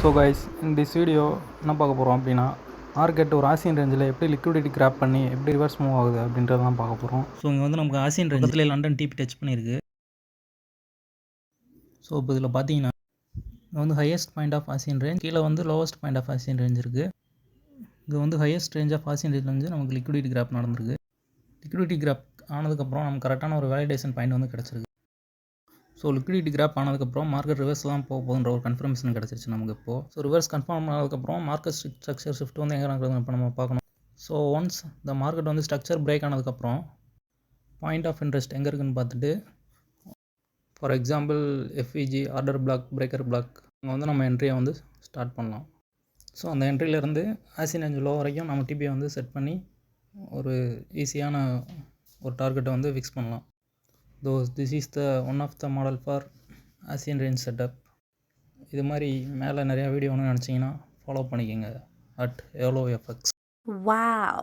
So guys in this video என்ன பார்க்க போகிறோம் அப்படின்னா மார்க்கெட் ஒரு ஆசியன் ரேஞ்சில் எப்படி லிக்விடிட்டி கிராப் பண்ணி எப்படி ரிவர்ஸ் மூவ் ஆகுது அப்படின்றத தான் பார்க்க போகிறோம். ஸோ இங்கே வந்து நமக்கு ஆசியன் ரேஞ்சில் லண்டன் டிபி டச் பண்ணியிருக்கு. ஸோ இப்போ இதில் பார்த்தீங்கன்னா இங்கே வந்து highest point of Asian range, கீழே வந்து lowest point of Asian range இருக்குது. இது வந்து ஹையஸ்ட் ரேஞ்ச் ஆஃப் ஆசியன் ரேஞ்சில் வந்து நமக்கு லிக்விடிட்டி கிராப் நடந்திருக்கு. லிக்விடிட்டி கிராப் ஆனதுக்கப்புறம் நமக்கு கரெக்டான ஒரு வேலிடேஷன் பாயிண்ட் வந்து கிடச்சிருக்கு. ஸோ லிக்விடிட்டி கிராப் ஆனதுக்கப்புறம் மார்க்கெட் ரிவர்ஸ் தான் போகுதுன்ற ஒரு கன்ஃபர்மேஷன் கிடச்சிருச்சு நமக்கு இப்போது. ஸோ ரிவர்ஸ் கன்ஃபார்ம் ஆனதுக்கப்புறம் மார்க்கெட் ஸ்ட்ரக்சர் ஷிஃப்ட் வந்து எங்கே நடக்குது இப்போ நம்ம பார்க்கணும். ஸோ ஒன்ஸ் இந்த மார்க்கெட் வந்து ஸ்ட்ரக்சர் பிரேக் ஆனதுக்கப்புறம் பாயிண்ட் ஆஃப் இன்ட்ரெஸ்ட் எங்கே இருக்குதுன்னு பார்த்துட்டு, for example FVG order block, breaker block, அங்கே வந்து நம்ம என்ட்ரியை வந்து ஸ்டார்ட் பண்ணலாம். ஸோ அந்த என்ட்ரியிலேருந்து ஆசியன் ரேஞ்ச் லோ வரைக்கும் நம்ம டிபியை வந்து செட் பண்ணி ஒரு ஈஸியான ஒரு டார்கெட்டை வந்து ஃபிக்ஸ் பண்ணலாம். This is the one of the model for Asian range setup. இது மாதிரி மேலே நிறையா வீடியோ ஒன்று நினச்சிங்கன்னா ஃபாலோ பண்ணிக்கோங்க @YOLOFX. Wow.